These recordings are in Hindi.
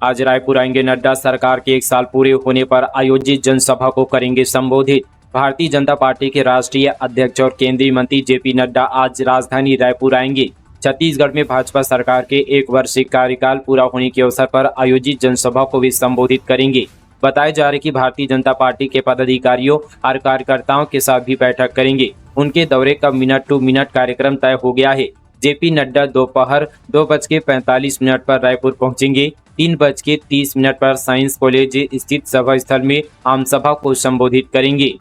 आज रायपुर आएंगे नड्डा। सरकार के 1 साल पूरे होने पर आयोजित जनसभा को करेंगे संबोधित। भारतीय जनता पार्टी के राष्ट्रीय अध्यक्ष और केंद्रीय मंत्री जेपी नड्डा आज राजधानी रायपुर आएंगे। छत्तीसगढ़ में भाजपा सरकार के 1 वर्षीय कार्यकाल पूरा होने के अवसर पर आयोजित जनसभा को भी संबोधित करेंगे। बताया जा रहा है कि भारतीय जनता पार्टी के पदाधिकारियों और कार्यकर्ताओं के साथ भी बैठक करेंगे। उनके दौरे का मिनट टू मिनट कार्यक्रम तय हो गया है। जेपी नड्डा दोपहर 2:45 पर रायपुर पहुंचेंगे। 3:30 पर साइंस कॉलेज स्थित सभा स्थल में आम सभा को संबोधित करेंगे।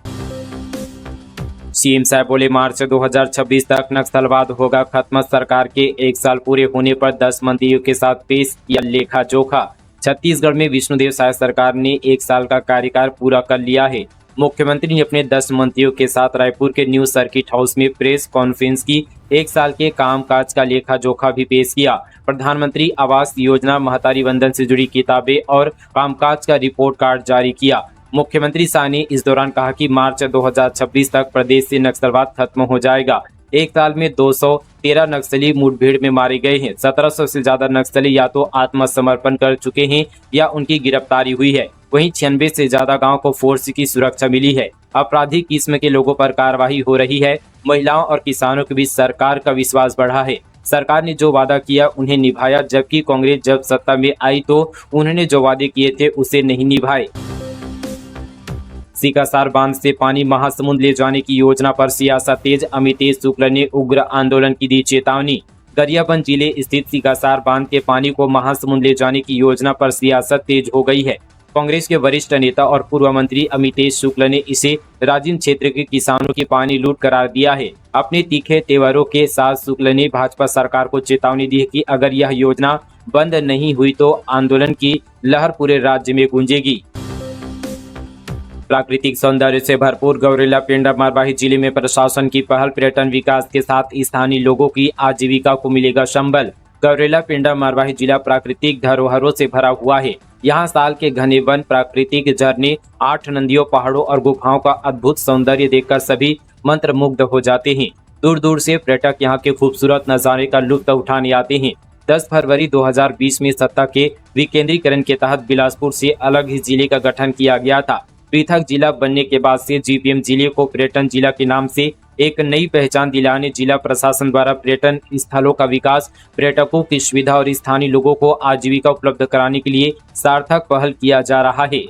सीएम साहब बोले, मार्च 2026 तक नक्सलवाद होगा खत्म। सरकार के 1 साल पूरे होने पर 10 मंत्रियों के साथ पेश किया लेखा जोखा। छत्तीसगढ़ में विष्णुदेव साय सरकार ने 1 साल का कार्यकाल पूरा कर लिया है। मुख्यमंत्री ने अपने 10 मंत्रियों के साथ रायपुर के न्यू सर्किट हाउस में प्रेस कॉन्फ्रेंस की। 1 साल के कामकाज का लेखा जोखा भी पेश किया। प्रधानमंत्री आवास योजना, महतारी वंदन से जुड़ी किताबें और कामकाज का रिपोर्ट कार्ड जारी किया। मुख्यमंत्री शाह ने इस दौरान कहा कि मार्च 2026 तक प्रदेश से नक्सलवाद खत्म हो जाएगा। 1 साल में 213 नक्सली मुठभेड़ में मारे गए हैं। 1700 से ज्यादा नक्सली या तो आत्मसमर्पण कर चुके हैं या उनकी गिरफ्तारी हुई है। वहीं 96 से ज्यादा गांव को फोर्स की सुरक्षा मिली है। आपराधिक किस्म के लोगों पर कार्रवाई हो रही है। महिलाओं और किसानों के बीच सरकार का विश्वास बढ़ा है। सरकार ने जो वादा किया उन्हें निभाया, जबकि कांग्रेस जब सत्ता में आई तो उन्होंने जो वादे किए थे उसे नहीं निभाए। सीकासार बांध से पानी महासमुंद ले जाने की योजना पर सियासत तेज। अमितेश शुक्ल ने उग्र आंदोलन की दी चेतावनी। गरियाबंद जिले स्थित सीकासार बांध के पानी को महासमुंद ले जाने की योजना पर सियासत तेज हो गई है। कांग्रेस के वरिष्ठ नेता और पूर्व मंत्री अमितेश शुक्ल ने इसे राजिम क्षेत्र के किसानों की पानी लूट करार दिया है। अपने तीखे तेवरों के साथ शुक्ल ने भाजपा सरकार को चेतावनी दी है कि अगर यह योजना बंद नहीं हुई तो आंदोलन की लहर पूरे राज्य में गूंजेगी। प्राकृतिक सौंदर्य से भरपूर गौरेला पेंड्रा मरवाही जिले में प्रशासन की पहल। पर्यटन विकास के साथ स्थानीय लोगों की आजीविका को मिलेगा संबल। गौरेला पेंड्रा मरवाही जिला प्राकृतिक धरोहरों से भरा हुआ है। यहाँ साल के घने वन, प्राकृतिक झरने, 8 नदियों, पहाड़ों और गुफाओं का अद्भुत सौंदर्य देखकर सभी मंत्रमुग्ध हो जाते हैं। दूर दूर से पर्यटक यहाँ के खूबसूरत नजारे का लुत्फ उठाने आते हैं। 10 फरवरी 2020 में सत्ता के विकेंद्रीकरण के तहत बिलासपुर से अलग ही जिले का गठन किया गया था। पृथक जिला बनने के बाद से जीपीएम जिले को पर्यटन जिला के नाम से एक नई पहचान दिलाने जिला प्रशासन द्वारा पर्यटन स्थलों का विकास, पर्यटकों की सुविधा और स्थानीय लोगों को आजीविका उपलब्ध कराने के लिए सार्थक पहल किया जा रहा है।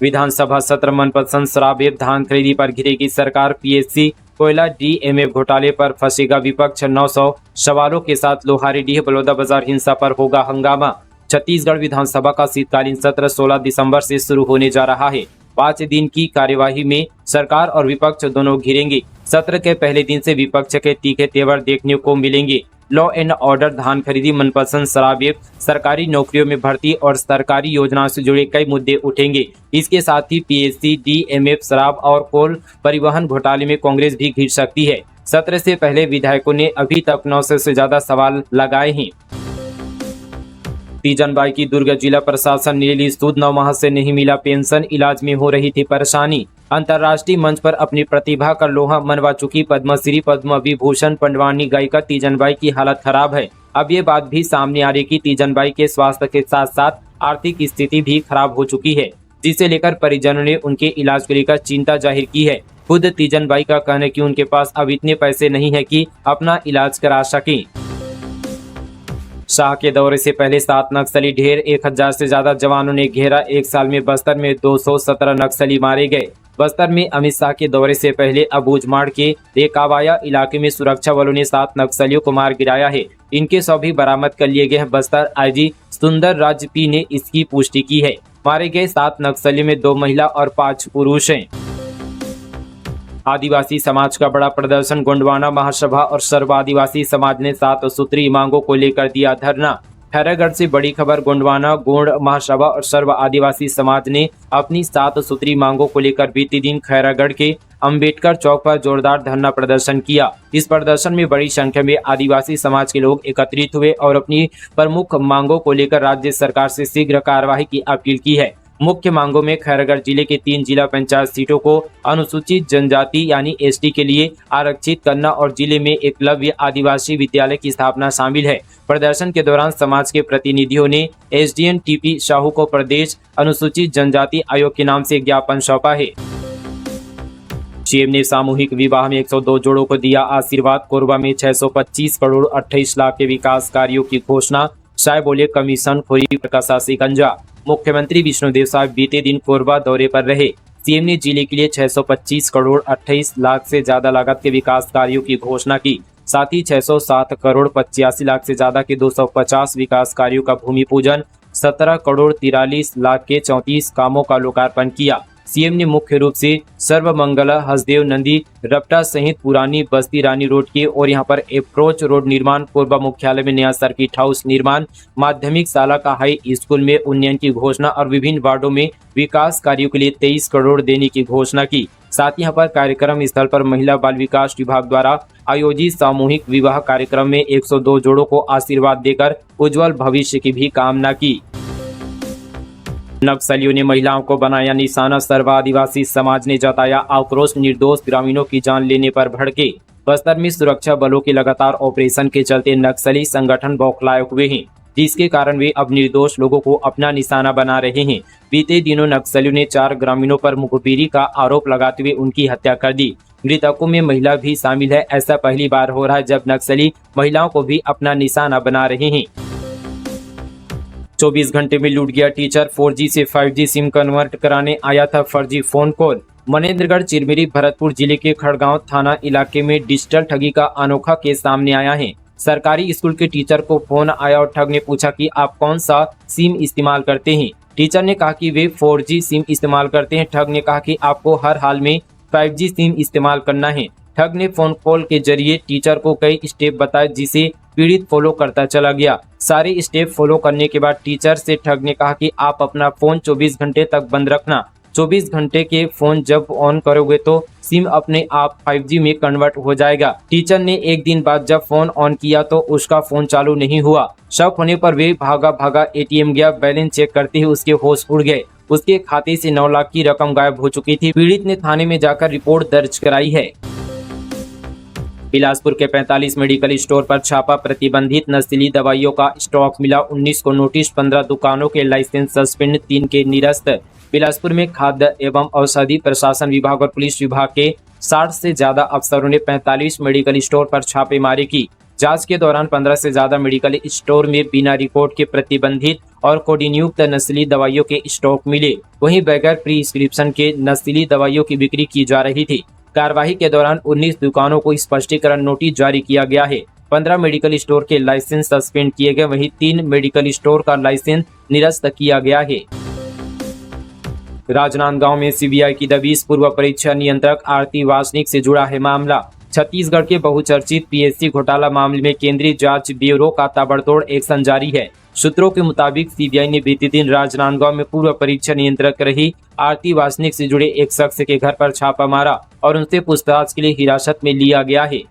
विधानसभा सत्र मनपसंद शराब एवं धान खरीदी पर घिरेगी सरकार। पीएससी कोयला डीएमएफ घोटाले पर फंसेगा विपक्ष। 900 सवालों के साथ लोहारीडीह बलौदा बाजार हिंसा पर होगा हंगामा। छत्तीसगढ़ विधानसभा का शीतकालीन सत्र 16 दिसंबर से शुरू होने जा रहा है। 5 दिन की कार्यवाही में सरकार और विपक्ष दोनों घिरेंगे। सत्र के पहले दिन से विपक्ष के तीखे तेवर देखने को मिलेंगे। लॉ एंड ऑर्डर, धान खरीदी, मनपसंद शराब, सरकारी नौकरियों में भर्ती और सरकारी योजनाओं से जुड़े कई मुद्दे उठेंगे। इसके साथ ही पीएससी, डीएमएफ, शराब और कोल परिवहन घोटाले में कांग्रेस भी घिर सकती है। सत्र से पहले विधायकों ने अभी तक 900 से ज्यादा सवाल लगाए हैं। तीजन बाई की दुर्ग जिला प्रशासन नीली सूद, 9 माह से नहीं मिला पेंशन, इलाज में हो रही थी परेशानी। अंतर्राष्ट्रीय मंच पर अपनी प्रतिभा का लोहा मनवा चुकी पद्मश्री पद्म विभूषण पंडवानी गायिका तीजन बाई की हालत खराब है। अब ये बात भी सामने आ रही कि तीजन बाई के स्वास्थ्य के साथ साथ आर्थिक स्थिति भी खराब हो चुकी है, जिसे लेकर परिजनों ने उनके इलाज को लेकर चिंता जाहिर की है। खुद तीजन बाई का कहना है कि उनके पास अब इतने पैसे नहीं है कि अपना इलाज करा सकें। शाह के दौरे से पहले 7 नक्सली ढेर, 1000 से ज्यादा जवानों ने घेरा। 1 साल में बस्तर में 217 नक्सली मारे गए। बस्तर में अमित शाह के दौरे से पहले अबूझमाड़ के रेकावाया इलाके में सुरक्षा बलों ने 7 नक्सलियों को मार गिराया है। इनके शव भी बरामद कर लिए गए हैं। बस्तर आईजी सुंदर राज पी ने इसकी पुष्टि की है। मारे गए 7 नक्सलियों में 2 महिला और 5 पुरुष हैं। आदिवासी समाज का बड़ा प्रदर्शन। गोंडवाना महासभा और सर्व आदिवासी समाज ने 7 सूत्रीय मांगों को लेकर दिया धरना। खैरागढ़ से बड़ी खबर। गोंडवाना गोंड महासभा और सर्व आदिवासी समाज ने अपनी 7 सूत्रीय मांगों को लेकर बीते दिन खैरागढ़ के अंबेडकर चौक पर जोरदार धरना प्रदर्शन किया। इस प्रदर्शन में बड़ी संख्या में आदिवासी समाज के लोग एकत्रित हुए और अपनी प्रमुख मांगों को लेकर राज्य सरकार से शीघ्र कार्यवाही की अपील की है। मुख्य मांगों में खैरागढ़ जिले के 3 जिला पंचायत सीटों को अनुसूचित जनजाति यानी एसटी के लिए आरक्षित करना और जिले में एकलव्य आदिवासी विद्यालय की स्थापना शामिल है। प्रदर्शन के दौरान समाज के प्रतिनिधियों ने एसडीएम टीपी साहू को प्रदेश अनुसूचित जनजाति आयोग के नाम से ज्ञापन सौंपा है। सीएम ने सामूहिक विवाह में 102 जोड़ों को दिया आशीर्वाद। कोरबा में 625 करोड़ 28 लाख के विकास कार्यों की घोषणा। शाह बोले कमीशन खोरी पर कसा शिकंजा। मुख्यमंत्री विष्णुदेव साय बीते दिन कोरबा दौरे पर रहे। सीएम ने जिले के लिए 625 करोड़ 28 लाख से ज्यादा लागत के विकास कार्यों की घोषणा की। साथ ही 607 करोड़ 85 लाख से ज्यादा के 250 विकास कार्यों का भूमि पूजन, 17 करोड़ 43 लाख के 34 कामों का लोकार्पण किया। सीएम ने मुख्य रूप से सर्वमंगला हसदेव नंदी रपटा सहित पुरानी बस्ती रानी रोड के और यहां पर अप्रोच रोड निर्माण, कोरबा मुख्यालय में नया सर्किट हाउस निर्माण, माध्यमिक शाला का हाई स्कूल में उन्नयन की घोषणा और विभिन्न वार्डों में विकास कार्यों के लिए 23 करोड़ देने की घोषणा की। साथ ही यहाँ पर कार्यक्रम स्थल पर महिला बाल विकास विभाग द्वारा आयोजित सामूहिक विवाह कार्यक्रम में 102 जोड़ों को आशीर्वाद देकर उज्जवल भविष्य की भी कामना की। नक्सलियों ने महिलाओं को बनाया निशाना। सर्व आदिवासी समाज ने जताया आक्रोश। निर्दोष ग्रामीणों की जान लेने पर भड़के। बस्तर में सुरक्षा बलों के लगातार ऑपरेशन के चलते नक्सली संगठन बौखलाए हुए हैं, जिसके कारण वे अब निर्दोष लोगों को अपना निशाना बना रहे हैं। बीते दिनों नक्सलियों ने 4 ग्रामीणों पर मुखबिरी का आरोप लगाते हुए उनकी हत्या कर दी। मृतकों में महिला भी शामिल है। ऐसा पहली बार हो रहा है जब नक्सली महिलाओं को भी अपना निशाना बना रहे हैं। 24 घंटे में लूट गया टीचर। 4G से 5G सिम कन्वर्ट कराने आया था फर्जी फोन कॉल। मनेंद्रगढ़ चिरमिरी भरतपुर जिले के खड़गांव थाना इलाके में डिजिटल ठगी का अनोखा केस सामने आया है। सरकारी स्कूल के टीचर को फोन आया और ठग ने पूछा कि आप कौन सा सिम इस्तेमाल करते हैं। टीचर ने कहा कि वे 4G सिम इस्तेमाल करते हैं। ठग ने कहा कि आपको हर हाल में 5G सिम इस्तेमाल करना है। ठग ने फोन कॉल के जरिए टीचर को कई स्टेप बताए, जिसे पीड़ित फॉलो करता चला गया। सारे स्टेप फॉलो करने के बाद टीचर से ठग ने कहा कि आप अपना फोन 24 घंटे तक बंद रखना। 24 घंटे के फोन जब ऑन करोगे तो सिम अपने आप 5G में कन्वर्ट हो जाएगा। टीचर ने एक दिन बाद जब फोन ऑन किया तो उसका फोन चालू नहीं हुआ। शक होने पर वे भागा ATM गया। बैलेंस चेक करते ही उसके होश उड़ गए। उसके खाते से 9 लाख की रकम गायब हो चुकी थी। पीड़ित ने थाने में जाकर रिपोर्ट दर्ज कराई है। बिलासपुर के 45 मेडिकल स्टोर पर छापा। प्रतिबंधित नशीली दवाइयों का स्टॉक मिला। 19 को नोटिस। 15 दुकानों के लाइसेंस सस्पेंड, 3 के निरस्त। बिलासपुर में खाद्य एवं औषधि प्रशासन विभाग और पुलिस विभाग के 60 से ज्यादा अफसरों ने 45 मेडिकल स्टोर पर छापेमारी की। जांच के दौरान 15 से ज्यादा मेडिकल स्टोर में बिना रिपोर्ट के प्रतिबंधित और कोडिंगयुक्त नशीली दवाइयों के स्टॉक मिले। वहीं बगैर प्रिस्क्रिप्शन के नशीली दवाइयों की बिक्री की जा रही थी। कार्यवाही के दौरान 19 दुकानों को स्पष्टीकरण नोटिस जारी किया गया है। 15 मेडिकल स्टोर के लाइसेंस सस्पेंड किए गए। वहीं 3 मेडिकल स्टोर का लाइसेंस निरस्त किया गया है। राजनांदगांव में सीबीआई की दबिश। पूर्व परीक्षा नियंत्रक आरती वासनिक से जुड़ा है मामला। छत्तीसगढ़ के बहुचर्चित पीएससी घोटाला मामले में केंद्रीय जांच ब्यूरो का ताबड़तोड़ एक्शन जारी है। सूत्रों के मुताबिक सीबीआई ने बीते दिन राजनांदगांव में पूर्व परीक्षा नियंत्रक रही आरती वासनिक से जुड़े एक शख्स के घर पर छापा मारा और उनसे पूछताछ के लिए हिरासत में लिया गया है।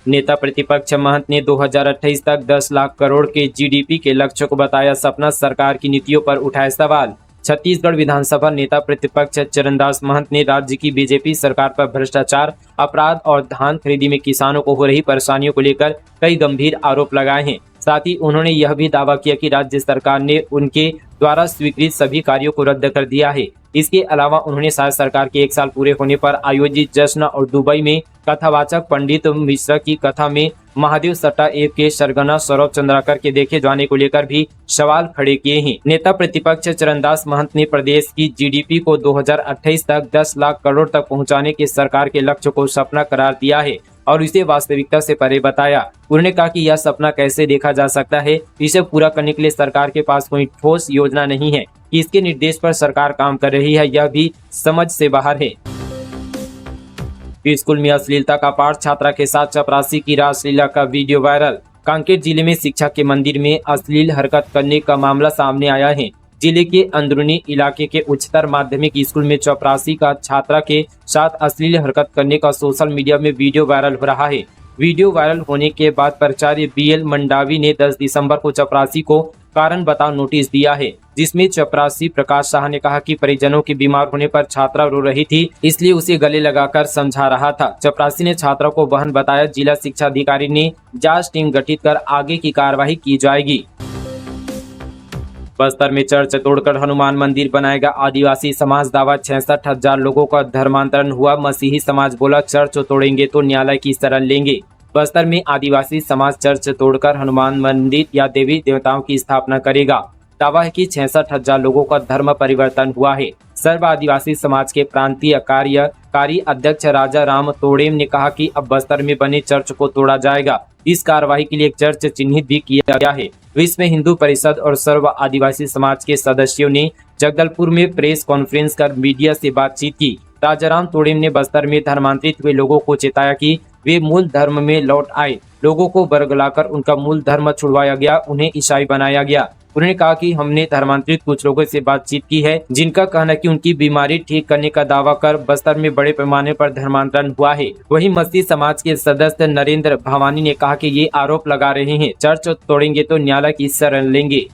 नेता प्रतिपक्ष महंत ने 2028 तक 10 लाख करोड़ के जीडीपी के लक्ष्य को बताया सपना। सरकार की नीतियों पर उठाए सवाल। छत्तीसगढ़ विधानसभा नेता प्रतिपक्ष चरणदास महंत ने राज्य की बीजेपी सरकार पर भ्रष्टाचार, अपराध और धान खरीदी में किसानों को हो रही परेशानियों को लेकर कई गंभीर आरोप लगाए हैं। साथ ही उन्होंने यह भी दावा किया कि राज्य सरकार ने उनके द्वारा स्वीकृत सभी कार्यों को रद्द कर दिया है। इसके अलावा उन्होंने शायद सरकार के 1 साल पूरे होने पर आयोजित जश्न और दुबई में कथावाचक पंडित मिश्रा की कथा में महादेव सट्टा ऐप के सरगना सौरभ चंद्राकर के देखे जाने को लेकर भी सवाल खड़े किए हैं। नेता प्रतिपक्ष चरणदास महंत ने प्रदेश की जीडीपी को 2028 तक 10 लाख करोड़ तक पहुंचाने के सरकार के लक्ष्य को सपना करार दिया है और इसे वास्तविकता से परे बताया। उन्होंने कहा कि यह सपना कैसे देखा जा सकता है, इसे पूरा करने के लिए सरकार के पास कोई ठोस योजना नहीं है। किसके निर्देश पर सरकार काम कर रही है यह भी समझ से बाहर है। स्कूल में अश्लीलता का पाठ, छात्रा के साथ चपरासी की रासलीला का वीडियो वायरल। कांकेर जिले में शिक्षा के मंदिर में अश्लील हरकत करने का मामला सामने आया है। जिले के अंदरूनी इलाके के उच्चतर माध्यमिक स्कूल में चपरासी का छात्रा के साथ अश्लील हरकत करने का सोशल मीडिया में वीडियो वायरल हो रहा है। वीडियो वायरल होने के बाद प्राचार्य BL मंडावी ने 10 दिसंबर को चपरासी को कारण बताओ नोटिस दिया है। जिसमें चपरासी प्रकाश शाह ने कहा कि परिजनों के बीमार होने पर छात्रा रो रही थी, इसलिए उसे गले लगाकर समझा रहा था। चपरासी ने छात्रा को बहन बताया। जिला शिक्षा अधिकारी ने जांच टीम गठित कर आगे की कार्रवाई की जाएगी। बस्तर में चर्च तोड़कर हनुमान मंदिर बनाएगा आदिवासी समाज, दावा 66,000 लोगों का धर्मांतरण हुआ। मसीही समाज बोला चर्च तोड़ेंगे तो न्यायालय की शरण लेंगे। बस्तर में आदिवासी समाज चर्च तोड़कर हनुमान मंदिर या देवी देवताओं की स्थापना करेगा। दावा है कि 66,000 लोगों का धर्म परिवर्तन हुआ है। सर्व आदिवासी समाज के प्रांतीय कार्यकारी अध्यक्ष राजा राम तोड़ेम ने कहा कि अब बस्तर में बने चर्च को तोड़ा जाएगा। इस कार्रवाई के लिए एक चर्च चिन्हित भी किया गया है। विश्व हिंदू परिषद और सर्व आदिवासी समाज के सदस्यों ने जगदलपुर में प्रेस कॉन्फ्रेंस कर मीडिया से बातचीत की। राजाराम तोड़ेम ने बस्तर में धर्मांतरित हुए लोगों को चेताया कि वे मूल धर्म में लौट आए। लोगों को बरगलाकर उनका मूल धर्म छुड़वाया गया, उन्हें ईसाई बनाया गया। उन्होंने कहा कि हमने धर्मांतरित कुछ लोगों से बातचीत की है, जिनका कहना है कि उनकी बीमारी ठीक करने का दावा कर बस्तर में बड़े पैमाने पर धर्मांतरण हुआ है। वहीं मसीह समाज के सदस्य नरेंद्र भवानी ने कहा कि ये आरोप लगा रहे हैं चर्च तोड़ेंगे तो न्यायालय की शरण लेंगे।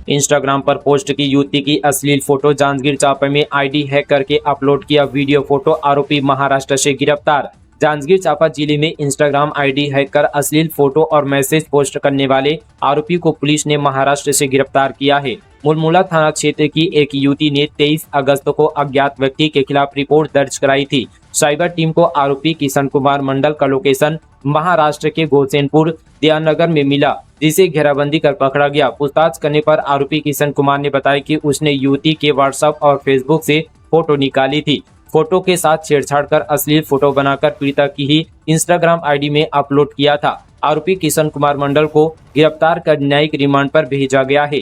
इंस्टाग्राम पर पोस्ट की युवती की अश्लील फोटो, जांजगीर चांपा में आईडी हैक करके अपलोड किया वीडियो फोटो, आरोपी महाराष्ट्र से गिरफ्तार। जांजगीर चांपा जिले में इंस्टाग्राम आईडी हैक कर अश्लील फोटो और मैसेज पोस्ट करने वाले आरोपी को पुलिस ने महाराष्ट्र से गिरफ्तार किया है। मुलमुला थाना क्षेत्र की एक युवती ने 23 अगस्त को अज्ञात व्यक्ति के खिलाफ रिपोर्ट दर्ज कराई थी। साइबर टीम को आरोपी किशन कुमार मंडल का लोकेशन महाराष्ट्र के गोसेनपुर दयानगर में मिला, जिसे घेराबंदी कर पकड़ा गया। पूछताछ करने पर आरोपी किशन कुमार ने बताया कि उसने युवती के व्हाट्सएप और फेसबुक से फोटो निकाली थी। फोटो के साथ छेड़छाड़ कर अश्लील फोटो बनाकर पीड़िता की ही इंस्टाग्राम आईडी में अपलोड किया था। आरोपी किशन कुमार मंडल को गिरफ्तार कर न्यायिक रिमांड पर भेजा गया है।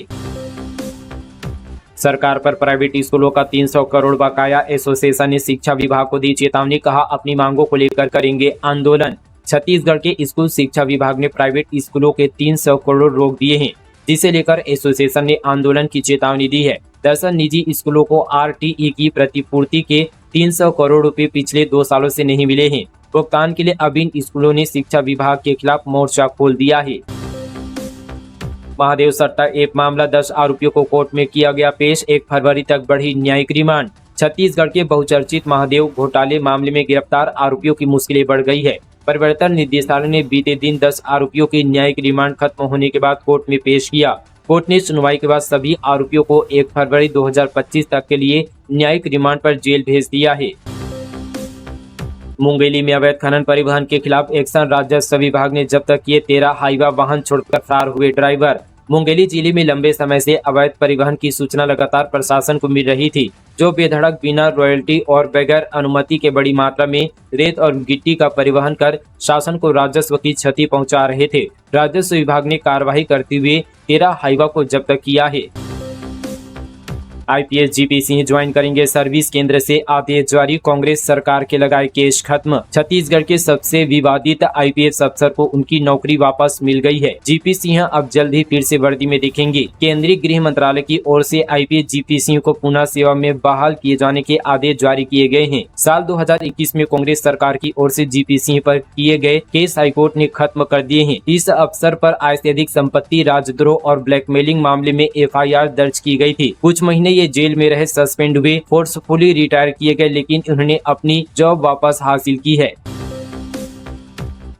सरकार पर प्राइवेट स्कूलों का 300 करोड़ बकाया, एसोसिएशन ने शिक्षा विभाग को दी चेतावनी, कहा अपनी मांगों को लेकर करेंगे आंदोलन। छत्तीसगढ़ के स्कूल शिक्षा विभाग ने प्राइवेट स्कूलों के 300 करोड़ रोक दिए हैं, जिसे लेकर एसोसिएशन ने आंदोलन की चेतावनी दी है। दरअसल निजी स्कूलों को आरटीई की प्रतिपूर्ति के 300 करोड़ रुपए पिछले 2 सालों से नहीं मिले हैं। भुगतान के लिए अब इन स्कूलों ने शिक्षा विभाग के खिलाफ मोर्चा खोल दिया है। महादेव सट्टा ऐप मामला, 10 आरोपियों को कोर्ट में किया गया पेश, 1 फरवरी तक बढ़ी न्यायिक रिमांड। छत्तीसगढ़ के बहुचर्चित महादेव घोटाले मामले में गिरफ्तार आरोपियों की मुश्किलें बढ़ गई है। परिवर्तन निदेशालय ने बीते दिन 10 आरोपियों की न्यायिक रिमांड खत्म होने के बाद कोर्ट में पेश किया। कोर्ट ने सुनवाई के बाद सभी आरोपियों को 1 फरवरी 2025 तक के लिए न्यायिक रिमांड पर जेल भेज दिया है। मुंगेली में अवैध खनन परिवहन के खिलाफ एक्शन, राजस्व विभाग ने जब्त किए 13 हाईवा वाहन, छोड़कर फरार हुए ड्राइवर। मुंगेली जिले में लंबे समय से अवैध परिवहन की सूचना लगातार प्रशासन को मिल रही थी, जो बेधड़क बिना रॉयल्टी और बगैर अनुमति के बड़ी मात्रा में रेत और गिट्टी का परिवहन कर शासन को राजस्व की क्षति पहुंचा रहे थे। राजस्व विभाग ने कार्रवाई करते हुए 13 हाईवा को जब्त किया है। आईपीएस जीपी सिंह ज्वाइन करेंगे सर्विस, केंद्र से आदेश जारी, कांग्रेस सरकार के लगाए केस खत्म। छत्तीसगढ़ के सबसे विवादित आईपीएस अफसर को उनकी नौकरी वापस मिल गई है। जीपी सिंह अब जल्द ही फिर से वर्दी में दिखेंगे। केंद्रीय गृह मंत्रालय की ओर से आईपीएस जीपी सिंह को पुनः सेवा में बहाल किए जाने के आदेश जारी किए गए हैं। साल 2021 में कांग्रेस सरकार की ओर से जीपी सिंह पर किए गए केस हाईकोर्ट ने खत्म कर दिए हैं। इस अफसर पर आय से अधिक संपत्ति, राजद्रोह और ब्लैकमेलिंग मामले में एफआईआर दर्ज की गई थी। कुछ महीने ये जेल में रहे, सस्पेंड हुए, फोर्सफुली रिटायर किए गए, लेकिन उन्होंने अपनी जॉब वापस हासिल की है।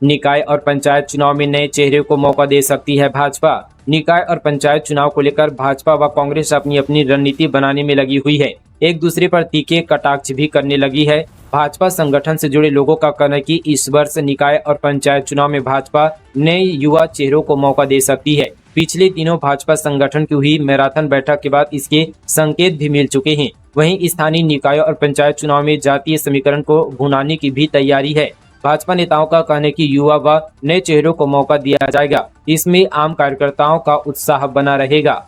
निकाय और पंचायत चुनाव में नए चेहरे को मौका दे सकती है भाजपा। निकाय और पंचायत चुनाव को लेकर भाजपा व कांग्रेस अपनी अपनी रणनीति बनाने में लगी हुई है। एक दूसरे पर तीखे कटाक्ष भी करने लगी है। भाजपा संगठन से जुड़े लोगों का कहना है कि इस वर्ष निकाय और पंचायत चुनाव में भाजपा नए युवा चेहरों को मौका दे सकती है। पिछले दिनों भाजपा संगठन की हुई मैराथन बैठक के बाद इसके संकेत भी मिल चुके हैं। वहीं स्थानीय निकाय और पंचायत चुनाव में जातीय समीकरण को भुनाने की भी तैयारी है। भाजपा नेताओं का कहना है कि युवा व नए चेहरों को मौका दिया जाएगा। इसमें आम कार्यकर्ताओं का उत्साह बना रहेगा।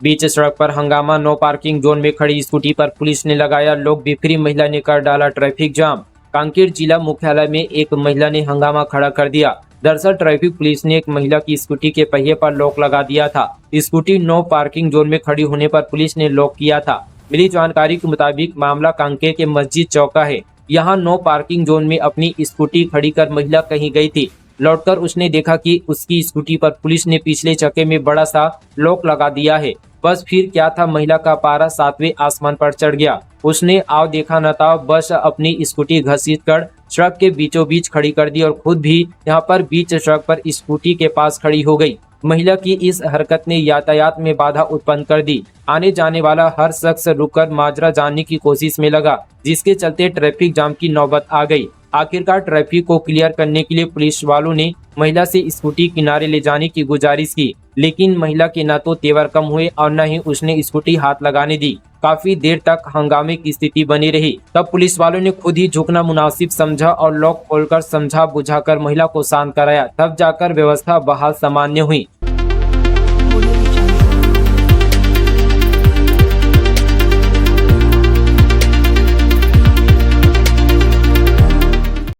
बीच सड़क पर हंगामा, नो पार्किंग जोन में खड़ी स्कूटी पर पुलिस ने लगाया लोक बिक्री, महिला ने कर डाला ट्रैफिक जाम। कांकेर जिला मुख्यालय में एक महिला ने हंगामा खड़ा कर दिया। दरअसल ट्रैफिक पुलिस ने एक महिला की स्कूटी के पहिए पर लॉक लगा दिया था। स्कूटी नो पार्किंग जोन में खड़ी होने पर पुलिस ने लॉक किया था। मिली जानकारी के मुताबिक मामला कांकेर के मस्जिद चौक का है। यहाँ नो पार्किंग जोन में अपनी स्कूटी खड़ी कर महिला कहीं गई थी। लौटकर उसने देखा कि उसकी स्कूटी पर पुलिस ने पिछले चक्के में बड़ा सा लॉक लगा दिया है। बस फिर क्या था, महिला का पारा 7वें आसमान पर चढ़ गया। उसने आव देखा न था, बस अपनी स्कूटी घसीटकर सड़क के बीचों बीच खड़ी कर दी और खुद भी यहाँ पर बीच सड़क पर स्कूटी के पास खड़ी हो गई। महिला की इस हरकत ने यातायात में बाधा उत्पन्न कर दी। आने जाने वाला हर शख्स रुककर माजरा जानने की कोशिश में लगा, जिसके चलते ट्रैफिक जाम की नौबत आ गई। आखिरकार ट्रैफिक को क्लियर करने के लिए पुलिस वालों ने महिला से स्कूटी किनारे ले जाने की गुजारिश की, लेकिन महिला के न तो तेवर कम हुए और न ही उसने स्कूटी हाथ लगाने दी। काफी देर तक हंगामे की स्थिति बनी रही। तब पुलिस वालों ने खुद ही झुकना मुनासिब समझा और लॉक खोलकर समझा बुझाकर महिला को शांत कराया। तब जाकर व्यवस्था बहाल सामान्य हुई।